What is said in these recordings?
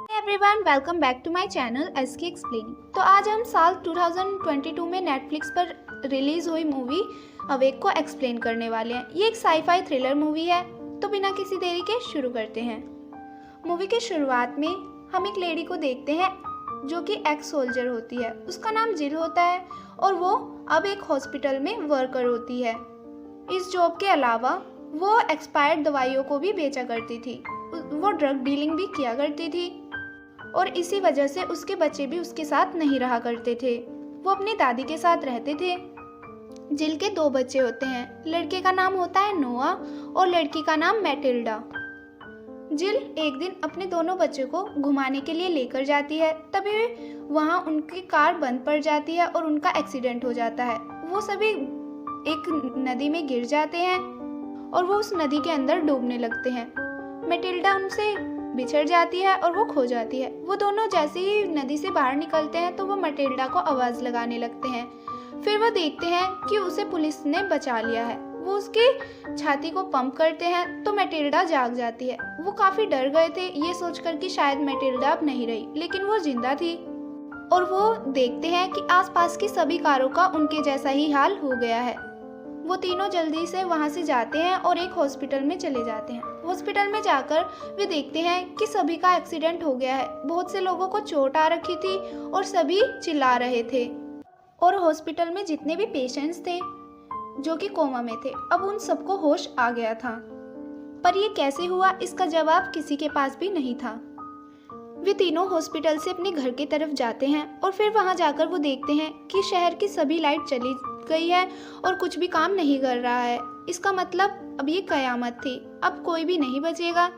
Everyone, welcome back to my channel S K explaining. तो आज हम साल 2022 में नेटफ्लिक्स पर रिलीज हुई मूवी अवेक को एक्सप्लेन करने वाले हैं। ये एक साईफाई थ्रिलर मूवी है। तो बिना किसी देरी के शुरू करते हैं। मूवी के शुरुआत में हम एक लेडी को देखते हैं जो कि एक्स सोल्जर होती है। उसका नाम जिल होता है और वो अब एक हॉस्पिटल में वर्कर होती है। इस जॉब के अलावा वो एक्सपायर्ड दवाइयों को भी बेचा करती थी। वो ड्रग डीलिंग भी किया करती थी और इसी वजह से उसके बच्चे भी उसके साथ नहीं रहा करते थे। वो अपनी दादी के साथ रहते थे। जिल के 2 बच्चे होते हैं। लड़के का नाम होता है नोआ और लड़की का नाम मैटिल्डा। जिल एक दिन अपने दोनों बच्चों को घुमाने के लिए लेकर जाती है। तभी वहाँ उनकी कार बंद पड़ जाती है और उनका एक्सीडेंट हो जाता है। वो सभी एक नदी में गिर जाते हैं और वो उस नदी के अंदर डूबने लगते हैं। मैटिल्डा उनसे बिछड़ जाती है और वो खो जाती है। वो दोनों जैसे ही नदी से बाहर निकलते हैं तो वो मैटिल्डा को आवाज़ लगाने लगते हैं। फिर वो देखते हैं कि उसे पुलिस ने बचा लिया है। वो उसकी छाती को पंप करते हैं तो मैटिल्डा जाग जाती है। वो काफ़ी डर गए थे ये सोचकर कि शायद मैटिल्डा अब नहीं रही, लेकिन वो जिंदा थी। और वो देखते हैं कि आसपास की सभी कारों का उनके जैसा ही हाल हो गया है। वो तीनों जल्दी से वहाँ से जाते हैं और एक हॉस्पिटल में चले जाते हैं। हॉस्पिटल में जाकर वे देखते हैं कि सभी का एक्सीडेंट हो गया है। बहुत से लोगों को चोट आ रखी थी और सभी चिल्ला रहे थे। और हॉस्पिटल में जितने भी पेशेंट्स थे जो कि कोमा में थे, अब उन सबको होश आ गया था। पर ये कैसे हुआ, इसका जवाब किसी के पास भी नहीं था। वे तीनों हॉस्पिटल से अपने घर की तरफ जाते हैं और फिर वहाँ जाकर वो देखते हैं कि शहर की सभी लाइट चली गई है और कुछ भी काम नहीं कर रहा है। इसका मतलब अब ये कयामत थी, अब कोई भी नहीं बचेगा।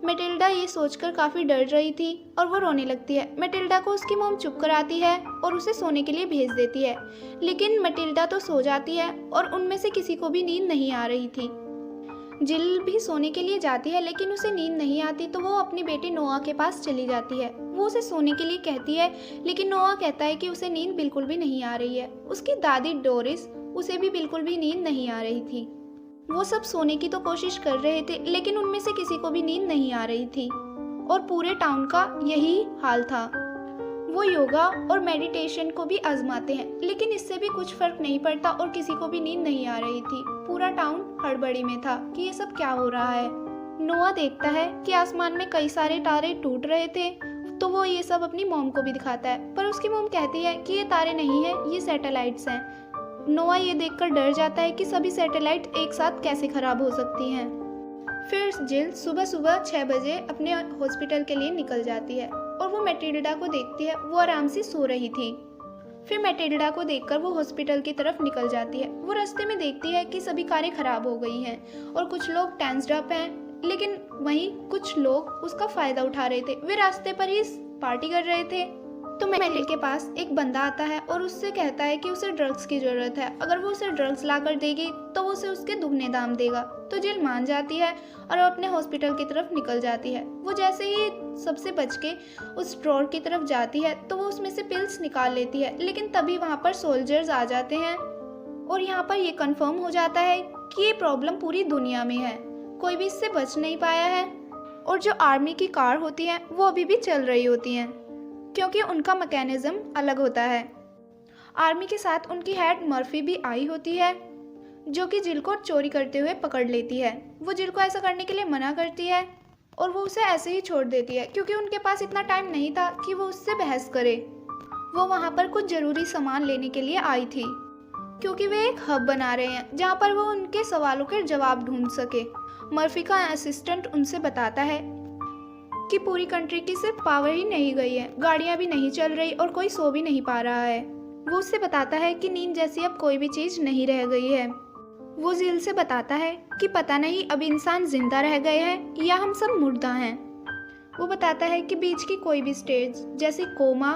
मैटिल्डा ये सोचकर काफ़ी डर रही थी और वो रोने लगती है। मैटिल्डा को उसकी मॉम चुप कराती है और उसे सोने के लिए भेज देती है, लेकिन मैटिल्डा तो सो जाती है और उनमें से किसी को भी नींद नहीं आ रही थी। जिल भी सोने के लिए जाती है लेकिन उसे नींद नहीं आती तो वो अपनी बेटी नोआ के पास चली जाती है। वो उसे सोने के लिए कहती है लेकिन नोआ कहता है कि उसे नींद बिल्कुल भी नहीं आ रही है। उसकी दादी डोरिस, उसे भी बिल्कुल भी नींद नहीं आ रही थी। वो सब सोने की तो कोशिश कर रहे थे लेकिन उनमें से किसी को भी नींद नहीं आ रही थी और पूरे टाउन का यही हाल था। वो योगा और मेडिटेशन को भी आजमाते हैं लेकिन इससे भी कुछ फर्क नहीं पड़ता और किसी को भी नींद नहीं आ रही थी। पूरा टाउन हड़बड़ी में था कि ये सब क्या हो रहा है। नोआ देखता है कि आसमान में कई सारे तारे टूट रहे थे तो वो ये सब अपनी मॉम को भी दिखाता है, पर उसकी मॉम कहती है कि ये तारे नहीं हैं, ये सैटेलाइट्स हैं। नोआ ये देखकर डर जाता है कि सभी सैटेलाइट एक साथ कैसे खराब हो सकती हैं। फिर जिल सुबह सुबह 6 बजे अपने हॉस्पिटल के लिए निकल जाती है और वो मैटिल्डा को देखती है। वो आराम से सो रही थी। फिर मैटिल्डा को देखकर वो हॉस्पिटल की तरफ निकल जाती है। वो रास्ते में देखती है कि सभी कारें खराब हो गई हैं और कुछ लोग टेंस्ड अप हैं, लेकिन वहीं कुछ लोग उसका फ़ायदा उठा रहे थे। वे रास्ते पर ही पार्टी कर रहे थे। तो मैटिल्डा के पास एक बंदा आता है और उससे कहता है कि उसे ड्रग्स की ज़रूरत है। अगर वो उसे ड्रग्स ला कर देगी तो वो उसे उसके दुगने दाम देगा। तो जिल मान जाती है और अपने हॉस्पिटल की तरफ निकल जाती है। वो जैसे ही सबसे बच के उस ड्रॉर की तरफ जाती है तो वो उसमें से पिल्स निकाल लेती है, लेकिन तभी वहाँ पर सोल्जर्स आ जाते हैं और यहाँ पर ये कंफर्म हो जाता है कि ये प्रॉब्लम पूरी दुनिया में है, कोई भी इससे बच नहीं पाया है। और जो आर्मी की कार होती हैं वो अभी भी चल रही होती हैं क्योंकि उनका मैकेनिज्म अलग होता है। आर्मी के साथ उनकी हेड मर्फी भी आई होती है जो कि जिल को चोरी करते हुए पकड़ लेती है। वो जिल को ऐसा करने के लिए मना करती है और वो उसे ऐसे ही छोड़ देती है क्योंकि उनके पास इतना टाइम नहीं था कि वो उससे बहस करे। वो वहाँ पर कुछ ज़रूरी सामान लेने के लिए आई थी क्योंकि वे एक हब बना रहे हैं जहाँ पर वो उनके सवालों के जवाब ढूंढ सके। मर्फी का असिस्टेंट उनसे बताता है कि पूरी कंट्री की सिर्फ पावर ही नहीं गई है, गाड़ियाँ भी नहीं चल रही और कोई सो भी नहीं पा रहा है। वो उससे बताता है कि नींद जैसी अब कोई भी चीज़ नहीं रह गई है। वो जिल से बताता है कि पता नहीं अब इंसान जिंदा रह गए हैं या हम सब मुर्दा हैं। वो बताता है कि बीच की कोई भी स्टेज जैसे कोमा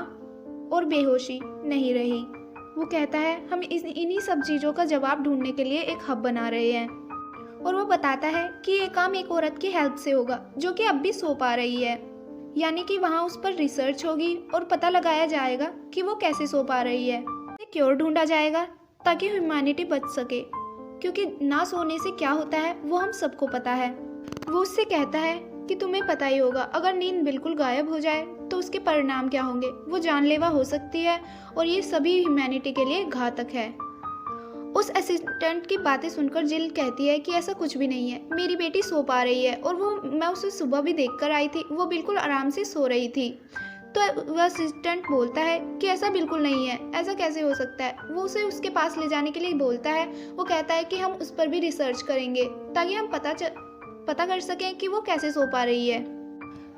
और बेहोशी नहीं रही। वो कहता है हम इन्हीं सब चीज़ों का जवाब ढूंढने के लिए एक हब बना रहे हैं। और वो बताता है कि ये काम एक औरत की हेल्प से होगा जो कि अब भी सो पा रही है, यानी कि वहाँ उस पर रिसर्च होगी और पता लगाया जाएगा कि वो कैसे सो पा रही है। क्योर ढूंढा जाएगा ताकि ह्यूमैनिटी बच सके, क्योंकि ना सोने से क्या होता है वो हम सबको पता है। वो उससे कहता है कि तुम्हें पता ही होगा, अगर नींद बिल्कुल गायब हो जाए तो उसके परिणाम क्या होंगे, वो जानलेवा हो सकती है और ये सभी ह्यूमैनिटी के लिए घातक है। उस असिस्टेंट की बातें सुनकर जिल कहती है कि ऐसा कुछ भी नहीं है, मेरी बेटी सो पा रही है और मैं उसे सुबह भी देख कर आई थी, वो बिल्कुल आराम से सो रही थी। तो वह असिस्टेंट बोलता है कि ऐसा बिल्कुल नहीं है, ऐसा कैसे हो सकता है। वो उसे उसके पास ले जाने के लिए बोलता है। वो कहता है कि हम उस पर भी रिसर्च करेंगे ताकि हम पता कर सकें कि वो कैसे सो पा रही है।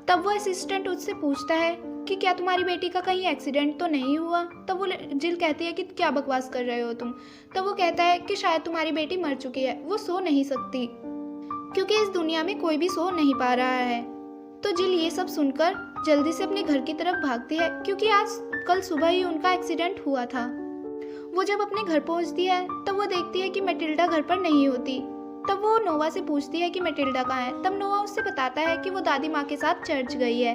तब वो असिस्टेंट उससे पूछता है कि क्या तुम्हारी बेटी का कहीं एक्सीडेंट तो नहीं हुआ। तब वो जिल कहती है कि क्या बकवास कर रहे हो तुम। तब वो कहता है कि शायद तुम्हारी बेटी मर चुकी है, वो सो नहीं सकती क्योंकि इस दुनिया में कोई भी सो नहीं पा रहा है। तो जिल ये सब सुनकर जल्दी से अपने घर की तरफ भागती है क्योंकि कल सुबह ही उनका एक्सीडेंट हुआ था। वो जब अपने घर पहुंचती है तब वो देखती है कि मैटिल्डा घर पर नहीं होती। तब वो नोवा से पूछती है कि मैटिल्डा कहाँ है। तब नोवा उससे बताता है कि वो दादी माँ के साथ चर्च गई है।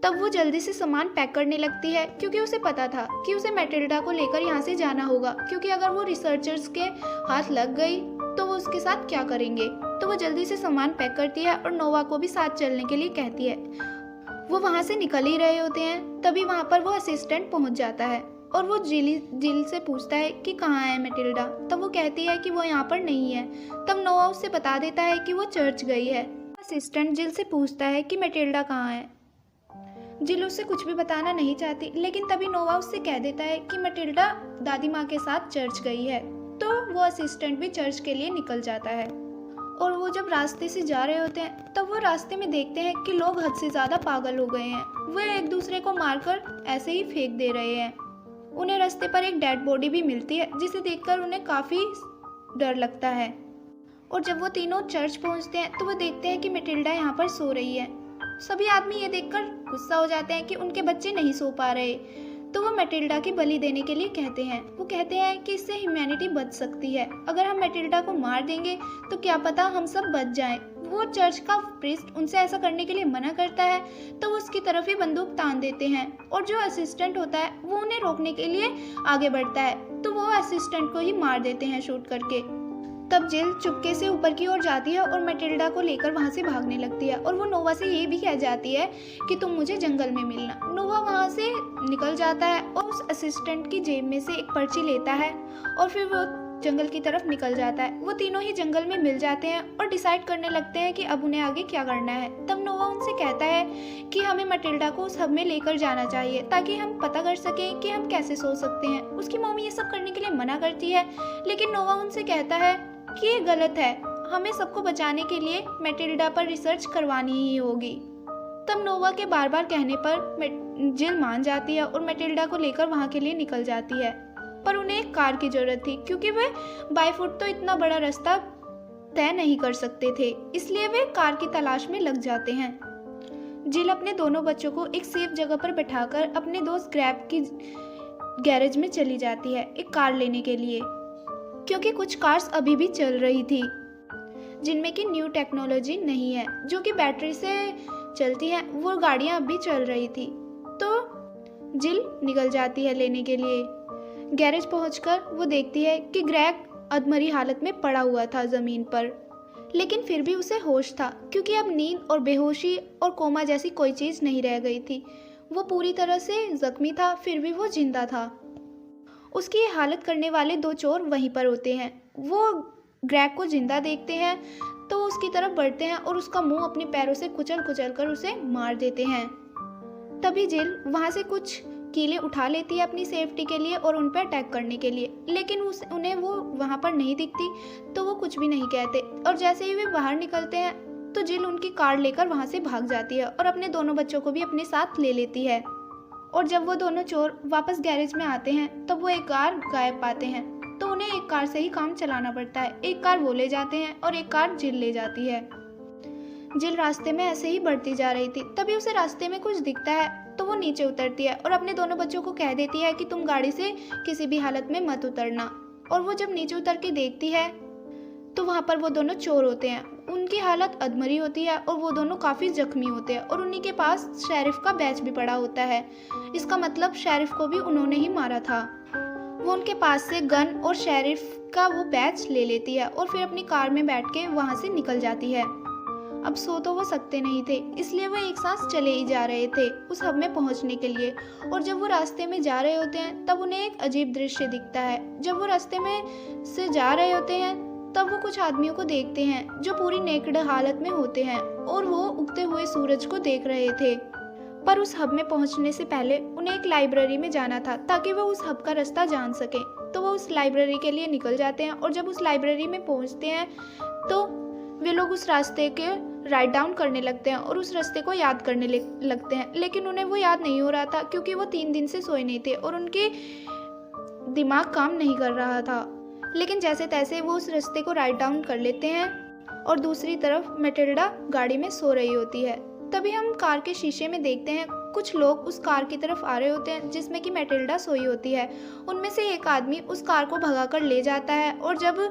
तब वो जल्दी से सामान पैक करने लगती है क्योंकि उसे पता था कि उसे मैटिल्डा को लेकर यहाँ से जाना होगा, क्योंकि अगर वो रिसर्चर्स के हाथ लग गई तो वो उसके साथ क्या करेंगे। तो वो जल्दी से सामान पैक करती है और नोवा को भी साथ चलने के लिए कहती है। वो वहाँ से निकल ही रहे होते हैं, तभी वहाँ पर वो असिस्टेंट पहुँच जाता है और वो जिल से पूछता है कि कहाँ है मैटिल्डा। तब वो कहती है कि वो यहाँ पर नहीं है। तब नोवा उससे बता देता है कि वो चर्च गई है। असिस्टेंट जिल से पूछता है कि मैटिल्डा कहाँ है। जिल उससे कुछ भी बताना नहीं चाहती, लेकिन तभी नोवा उससे कह देता है कि मैटिल्डा दादी माँ के साथ चर्च गई है। तो वो असिस्टेंट भी चर्च के लिए निकल जाता है और वो जब रास्ते से जा रहे होते हैं तब वो रास्ते में देखते हैं कि लोग हद से ज़्यादा पागल हो गए हैं। वे एक दूसरे को मारकर ऐसे ही फेंक दे रहे हैं। उन्हें रास्ते पर एक डेड बॉडी भी मिलती है जिसे देखकर उन्हें काफ़ी डर लगता है। और जब वो तीनों चर्च पहुंचते हैं तो वो देखते हैं कि मैटिल्डा यहाँ पर सो रही है। सभी आदमी ये देखकर गुस्सा हो जाते हैं कि उनके बच्चे नहीं सो पा रहे। तो वो मैटिल्डा की बलि देने के लिए कहते हैं। वो कहते हैं कि इससे ह्यूमैनिटी बच सकती है, अगर हम मैटिल्डा को मार देंगे तो क्या पता हम सब बच जाएं। वो चर्च का प्रीस्ट उनसे ऐसा करने के लिए मना करता है तो वो उसकी तरफ ही बंदूक तान देते हैं और जो असिस्टेंट होता है वो उन्हें रोकने के लिए आगे बढ़ता है तो वो असिस्टेंट को ही मार देते हैं शूट करके। तब जिल चुपके से ऊपर की ओर जाती है और मैटिल्डा को लेकर वहाँ से भागने लगती है और वो नोवा से ये भी कह जाती है कि तुम मुझे जंगल में मिलना। नोवा वहाँ से निकल जाता है और उस असिस्टेंट की जेब में से एक पर्ची लेता है और फिर वो जंगल की तरफ निकल जाता है। वो तीनों ही जंगल में मिल जाते हैं और डिसाइड करने लगते हैं कि अब उन्हें आगे क्या करना है। तब नोवा उनसे कहता है कि हमें मैटिल्डा को उस हब में लेकर जाना चाहिए ताकि हम पता कर सकें कि हम कैसे सो सकते हैं। उसकी मम्मी ये सब करने के लिए मना करती है, लेकिन नोवा उनसे कहता है कि ये गलत है, हमें सबको बचाने के लिए मैटिल्डा पर रिसर्च करवानी ही होगी। तब नोवा के बार बार कहने पर जिल मान जाती है और मैटिल्डा को लेकर वहाँ के लिए निकल जाती है। पर उन्हें एक कार की जरूरत थी क्योंकि वे बाय फुट तो इतना बड़ा रास्ता तय नहीं कर सकते थे, इसलिए वे कार की तलाश में लग जाते हैं। जिल अपने दोनों बच्चों को एक सेफ जगह पर बैठाकर अपने दोस्त ग्रैब की गैरेज में चली जाती है एक कार लेने के लिए, क्योंकि कुछ कार्स अभी भी चल रही थी जिनमें कि न्यू टेक्नोलॉजी नहीं है, जो कि बैटरी से चलती हैं। वो गाड़ियां अभी चल रही थी। तो जिल निकल जाती है लेने के लिए। गैरेज पहुंचकर वो देखती है कि ग्रेग अधमरी हालत में पड़ा हुआ था ज़मीन पर, लेकिन फिर भी उसे होश था क्योंकि अब नींद और बेहोशी और कोमा जैसी कोई चीज़ नहीं रह गई थी। वो पूरी तरह से जख्मी था, फिर भी वो जिंदा था। उसकी ये हालत करने वाले दो चोर वहीं पर होते हैं। वो ग्रेग को जिंदा देखते हैं तो उसकी तरफ बढ़ते हैं और उसका मुंह अपने पैरों से कुचल कुचल कर उसे मार देते हैं। तभी जिल वहाँ से कुछ कीलें उठा लेती है अपनी सेफ्टी के लिए और उन पर अटैक करने के लिए, लेकिन उन्हें वो वहाँ पर नहीं दिखती तो वो कुछ भी नहीं कहते। और जैसे ही वे बाहर निकलते हैं तो जिल उनकी कार लेकर वहाँ से भाग जाती है और अपने दोनों बच्चों को भी अपने साथ ले लेती है। और जब वो दोनों चोर वापस गैरेज में आते हैं तब वो एक कार गायब पाते हैं, तो उन्हें एक कार से ही काम चलाना पड़ता है। एक कार वो ले जाते हैं और एक कार जिल ले जाती है। जिल रास्ते में ऐसे ही बढ़ती जा रही थी, तभी उसे रास्ते में कुछ दिखता है तो वो नीचे उतरती है और अपने दोनों बच्चों को कह देती है कि तुम गाड़ी से किसी भी हालत में मत उतरना। और वो जब नीचे उतर के देखती है तो वहाँ पर वो दोनों चोर होते हैं। उनकी हालत अधमरी होती है और वो दोनों काफ़ी जख्मी होते हैं और उन्हीं के पास शेरिफ का बैच भी पड़ा होता है। इसका मतलब शेरिफ को भी उन्होंने ही मारा था। वो उनके पास से गन और शेरिफ का वो बैच ले लेती है और फिर अपनी कार में बैठ के वहाँ से निकल जाती है। अब सो तो वो सकते नहीं थे, इसलिए वो एक सांस चले ही जा रहे थे उस हब में पहुंचने के लिए। और जब वो रास्ते में जा रहे होते हैं तब उन्हें एक अजीब दृश्य दिखता है। जब वो रास्ते में से जा रहे होते हैं तब वो कुछ आदमियों को देखते हैं जो पूरी नेकेड हालत में होते हैं और वो उगते हुए सूरज को देख रहे थे। पर उस हब में पहुंचने से पहले उन्हें एक लाइब्रेरी में जाना था ताकि वो उस हब का रास्ता जान सके। तो वो उस लाइब्रेरी के लिए निकल जाते हैं और जब उस लाइब्रेरी में पहुंचते हैं तो वे लोग उस रास्ते के राइट डाउन करने लगते हैं और उस रास्ते को याद करने लगते हैं। लेकिन उन्हें वो याद नहीं हो रहा था क्योंकि वो 3 दिन से सोए नहीं थे और उनके दिमाग काम नहीं कर रहा था। लेकिन जैसे तैसे वो उस रास्ते को राइट डाउन कर लेते हैं और दूसरी तरफ मैटिल्डा गाड़ी में सो रही होती है। तभी हम कार के शीशे में देखते हैं कुछ लोग उस कार की तरफ आ रहे होते हैं जिसमें कि मैटिल्डा सोई होती है। उनमें से एक आदमी उस कार को भगाकर ले जाता है और जब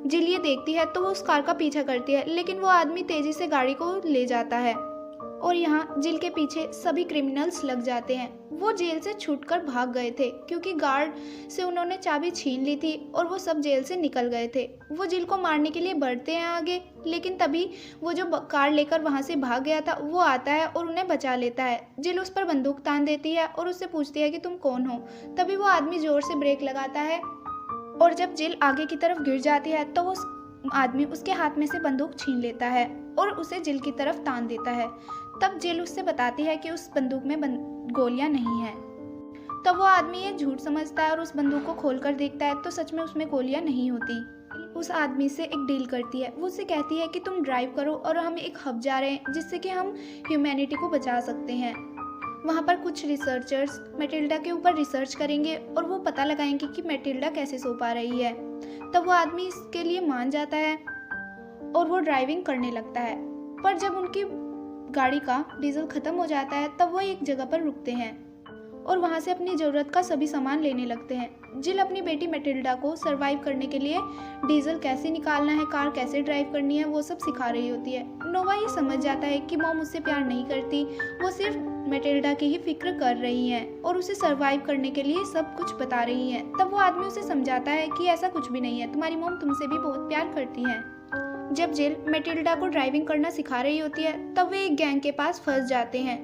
जिल ये देखती है तो वो उस कार का पीछा करती है, लेकिन वो आदमी तेजी से गाड़ी को ले जाता है और यहाँ जिल के पीछे सभी क्रिमिनल्स लग जाते हैं। वो जेल से छूटकर भाग गए थे क्योंकि गार्ड से उन्होंने चाबी छीन ली थी और वो सब जेल से निकल गए थे। वो जिल को मारने के लिए बढ़ते हैं आगे, लेकिन तभी वो जो कार लेकर वहाँ से भाग गया था वो आता है और उन्हें बचा लेता है। जिल उस पर बंदूक तान देती है और उससे पूछती है कि तुम कौन हो। तभी वो आदमी जोर से ब्रेक लगाता है और जब जिल आगे की तरफ गिर जाती है तो वो आदमी उसके हाथ में से बंदूक छीन लेता है और उसे जिल की तरफ तान देता है। तब जिल उससे बताती है कि उस बंदूक में गोलियां नहीं हैं। तब वो आदमी ये झूठ समझता है और उस बंदूक को खोलकर देखता है तो सच में उसमें गोलियां नहीं होती। उस आदमी से एक डील करती है। वो उससे कहती है कि तुम ड्राइव करो और हम एक हब जा रहे हैं जिससे कि हम ह्यूमैनिटी को बचा सकते हैं। वहाँ पर कुछ रिसर्चर्स मैटिल्डा के ऊपर रिसर्च करेंगे और वो पता लगाएंगे कि मैटिल्डा कैसे सो पा रही है। तब वो आदमी इसके लिए मान जाता है और वो ड्राइविंग करने लगता है। पर जब उनकी गाड़ी का डीजल खत्म हो जाता है तब वो एक जगह पर रुकते हैं और वहाँ से अपनी ज़रूरत का सभी सामान लेने लगते हैं। जिल अपनी बेटी मैटिल्डा को सरवाइव करने के लिए डीजल कैसे निकालना है, कार कैसे ड्राइव करनी है, वो सब सिखा रही होती है। नोवा ये समझ जाता है कि मॉम उससे प्यार नहीं करती, वो सिर्फ मैटिल्डा की ही फिक्र कर रही हैं और उसे सरवाइव करने के लिए सब कुछ बता रही हैं। तब वो आदमी उसे समझाता है कि ऐसा कुछ भी नहीं है, तुम्हारी मॉम तुमसे भी बहुत प्यार करती है। जब जिल मैटिल्डा को ड्राइविंग करना सिखा रही होती है तब वे एक गैंग के पास फंस जाते हैं।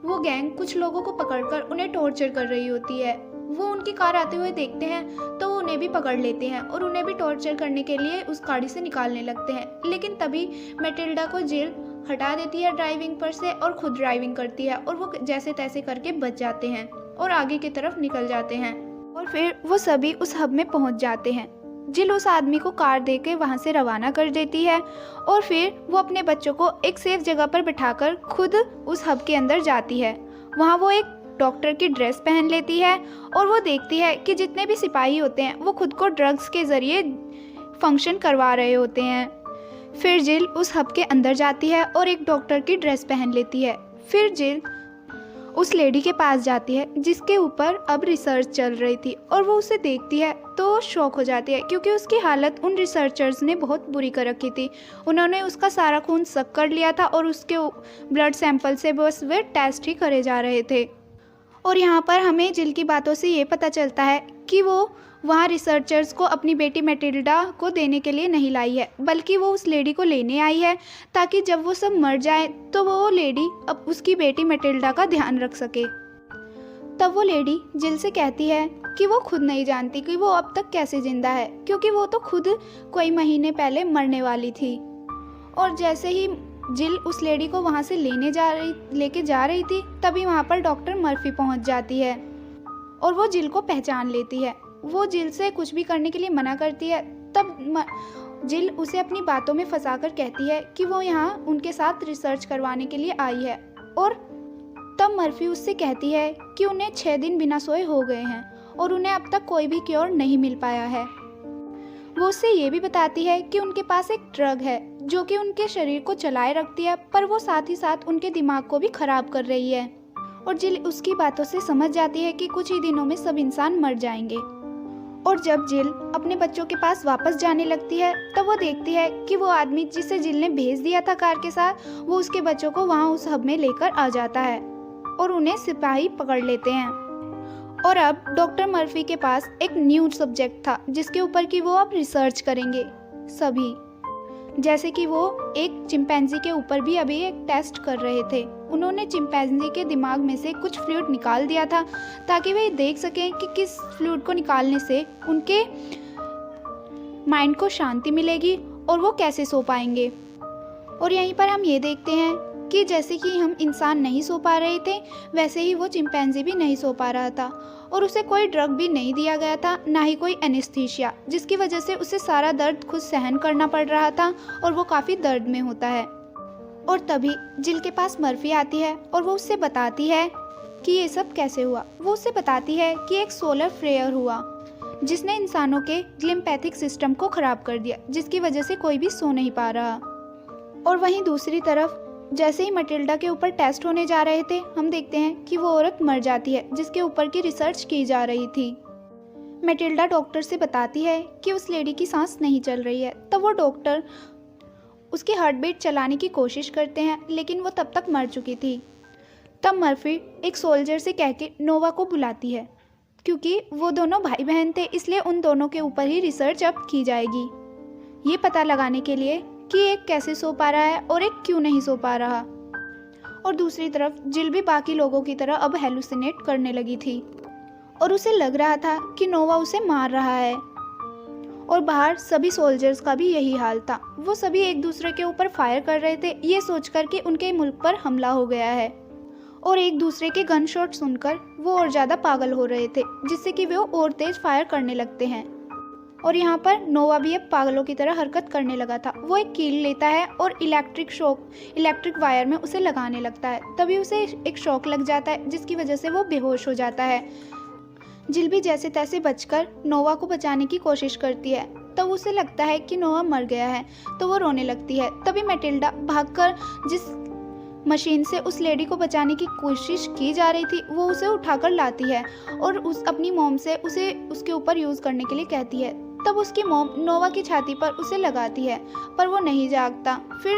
वो गैंग कुछ लोगों को पकड़कर उन्हें टॉर्चर कर रही होती है। वो उनकी कार आते हुए देखते हैं तो उन्हें भी पकड़ लेते हैं और उन्हें भी टॉर्चर करने के लिए उस गाड़ी से निकालने लगते हैं। लेकिन तभी मैटिल्डा को जिल हटा देती है ड्राइविंग पर से और खुद ड्राइविंग करती है और वो जैसे तैसे करके बच जाते हैं और आगे की तरफ निकल जाते हैं और फिर वो सभी उस हब में पहुंच जाते हैं। जिल उस आदमी को कार देके वहां से रवाना कर देती है और फिर वो अपने बच्चों को एक सेफ जगह पर बिठाकर खुद उस हब के अंदर जाती है। वहाँ वो एक डॉक्टर की ड्रेस पहन लेती है और वो देखती है कि जितने भी सिपाही होते हैं वो खुद को ड्रग्स के ज़रिए फंक्शन करवा रहे होते हैं। फिर जिल उस हब के अंदर जाती है और एक डॉक्टर की ड्रेस पहन लेती है। फिर जिल उस लेडी के पास जाती है जिसके ऊपर अब रिसर्च चल रही थी और वो उसे देखती है तो शॉक हो जाती है क्योंकि उसकी हालत उन रिसर्चर्स ने बहुत बुरी कर रखी थी। उन्होंने उसका सारा खून सक कर लिया था और उसके ब्लड सैंपल से बस वे टेस्ट ही करे जा रहे थे। और यहाँ पर हमें जिल की बातों से ये पता चलता है कि वो वहाँ रिसर्चर्स को अपनी बेटी मैटिल्डा को देने के लिए नहीं लाई है, बल्कि वो उस लेडी को लेने आई है ताकि जब वो सब मर जाए तो वो लेडी अब उसकी बेटी मैटिल्डा का ध्यान रख सके। तब वो लेडी जिल से कहती है कि वो खुद नहीं जानती कि वो अब तक कैसे जिंदा है, क्योंकि वो तो खुद कोई महीने पहले मरने वाली थी। और जैसे ही जिल उस लेडी को वहाँ से लेके जा रही थी तभी वहाँ पर डॉक्टर मर्फी पहुँच जाती है और वो जिल को पहचान लेती है। वो जिल से कुछ भी करने के लिए मना करती है। तब जिल उसे अपनी बातों में फंसाकर कहती है कि वो यहाँ उनके साथ रिसर्च करवाने के लिए आई है। और तब मर्फी उससे कहती है कि उन्हें 6 दिन बिना सोए हो गए हैं और उन्हें अब तक कोई भी क्योर नहीं मिल पाया है। वो उससे ये भी बताती है कि उनके पास एक ड्रग है जो कि उनके शरीर को चलाए रखती है, पर वो साथ ही साथ उनके दिमाग को भी खराब कर रही है। और जिल उसकी बातों से समझ जाती है कि कुछ ही दिनों में सब इंसान मर जाएंगे। और जब जिल अपने बच्चों के पास वापस जाने लगती है तब वो देखती है कि वो आदमी जिसे जिल ने भेज दिया था कार के साथ, वो उसके बच्चों को वहाँ उस हब में लेकर आ जाता है और उन्हें सिपाही पकड़ लेते हैं। और अब डॉक्टर मर्फी के पास एक न्यू सब्जेक्ट था जिसके ऊपर कि वो अब रिसर्च करेंगे सभी। जैसे कि वो एक चिंपैंजी के ऊपर भी अभी एक टेस्ट कर रहे थे। उन्होंने चिंपैंजी के दिमाग में से कुछ फ्लूइड निकाल दिया था ताकि वे देख सकें कि किस फ्लूइड को निकालने से उनके माइंड को शांति मिलेगी और वो कैसे सो पाएंगे। और यहीं पर हम ये देखते हैं कि जैसे कि हम इंसान नहीं सो पा रहे थे, वैसे ही वो चिंपैंजी भी नहीं सो पा रहा था और उसे कोई ड्रग भी नहीं दिया गया था, ना ही कोई एनेस्थीसिया, जिसकी वजह से उसे सारा दर्द खुद सहन करना पड़ रहा था और वो काफ़ी दर्द में होता है। और तभी जिल के पास मर्फी आती है और वो उससे बताती है कि ये सब कैसे हुआ। वो उससे बताती है कि एक सोलर फ्लेयर हुआ जिसने इंसानों के ग्लिम्पैथिक सिस्टम को ख़राब कर दिया, जिसकी वजह से कोई भी सो नहीं पा रहा। और वहीं दूसरी तरफ जैसे ही मटिल्डा के ऊपर टेस्ट होने जा रहे थे, हम देखते हैं कि वो औरत मर जाती है जिसके ऊपर की रिसर्च की जा रही थी। मटिल्डा डॉक्टर से बताती है कि उस लेडी की सांस नहीं चल रही है। तब वो डॉक्टर उसकी हार्ट बीट चलाने की कोशिश करते हैं, लेकिन वो तब तक मर चुकी थी। तब मर्फी एक सोल्जर से कह के नोवा को बुलाती है, क्योंकि वो दोनों भाई बहन थे, इसलिए उन दोनों के ऊपर ही रिसर्च अब की जाएगी, ये पता लगाने के लिए कि एक कैसे सो पा रहा है और एक क्यों नहीं सो पा रहा। और दूसरी तरफ जिल भी बाकी लोगों की तरह अब हेलुसिनेट करने लगी थी और उसे लग रहा था कि नोवा उसे मार रहा है। और बाहर सभी सोल्जर्स का भी यही हाल था। वो सभी एक दूसरे के ऊपर फायर कर रहे थे, ये सोचकर कि उनके मुल्क पर हमला हो गया है। और एक दूसरे के गन शॉट सुनकर वो और ज़्यादा पागल हो रहे थे, जिससे कि वो और तेज फायर करने लगते हैं। और यहाँ पर नोवा भी अब पागलों की तरह हरकत करने लगा था। वो एक कील लेता है और इलेक्ट्रिक वायर में उसे लगाने लगता है। तभी उसे एक शॉक लग जाता है, जिसकी वजह से वो बेहोश हो जाता है। जिल भी जैसे तैसे बचकर नोवा को बचाने की कोशिश करती है। तब उसे लगता है कि नोवा मर गया है, तो वो रोने लगती है। तभी मटिल्डा भागकर जिस मशीन से उस लेडी को बचाने की कोशिश की जा रही थी, वो उसे उठाकर लाती है और अपनी मॉम से उसे उसके ऊपर यूज़ करने के लिए कहती है। तब उसकी मॉम नोवा की छाती पर उसे लगाती है, पर वो नहीं जागता। फिर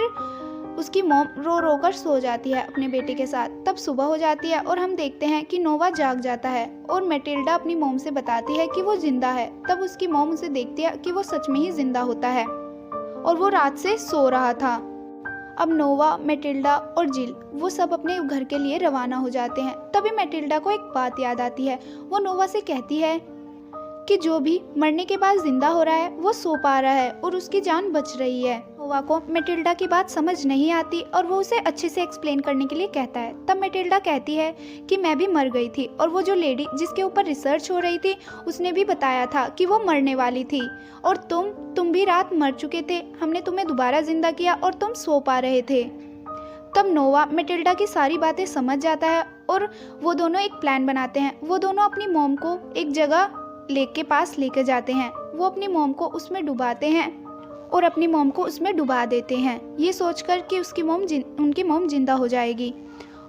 उसकी मॉम रो रो कर सो जाती है अपने बेटे के साथ। तब सुबह हो जाती है और हम देखते हैं कि नोवा जाग जाता है और मटिल्डा अपनी मॉम से बताती है कि वो जिंदा है। तब उसकी मॉम उसे देखती है कि वो सच में ही जिंदा होता है और वो रात से सो रहा था। अब नोवा, मटिल्डा और जिल वो सब अपने घर के लिए रवाना हो जाते हैं। तभी मटिल्डा को एक बात याद आती है। वो नोवा से कहती है कि जो भी मरने के बाद जिंदा हो रहा है वो सो पा रहा है और उसकी जान बच रही है। नोवा को मटिल्डा की बात समझ नहीं आती और वो उसे अच्छे से एक्सप्लेन करने के लिए कहता है। तब मटिल्डा कहती है कि मैं भी मर गई थी और वो जो लेडी जिसके ऊपर रिसर्च हो रही थी उसने भी बताया था कि वो मरने वाली थी और तुम भी रात मर चुके थे, हमने तुम्हें दोबारा जिंदा किया और तुम सो पा रहे थे। तब नोवा मटिल्डा की सारी बातें समझ जाता है और वो दोनों एक प्लान बनाते हैं। वो दोनों अपनी मॉम को एक जगह लेक के पास लेकर जाते हैं। वो अपनी मॉम को उसमें डुबाते हैं और अपनी मॉम को उसमें डुबा देते हैं, ये सोचकर कि उनकी मॉम जिंदा हो जाएगी।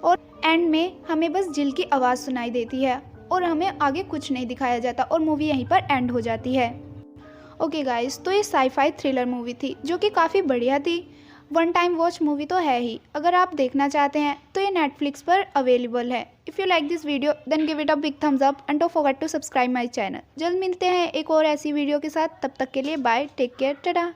और एंड में हमें बस जिल की आवाज़ सुनाई देती है और हमें आगे कुछ नहीं दिखाया जाता और मूवी यहीं पर एंड हो जाती है। ओके गाइस, तो ये साई-फाई थ्रिलर मूवी थी जो कि काफ़ी बढ़िया थी। वन टाइम वॉच मूवी तो है ही। अगर आप देखना चाहते हैं तो ये नेटफ्लिक्स पर अवेलेबल है। If you like this video then give it a big thumbs up and don't forget to subscribe my channel. जल्द मिलते हैं एक और ऐसी वीडियो के साथ, तब तक के लिए बाय, टेक केयर, टाटा।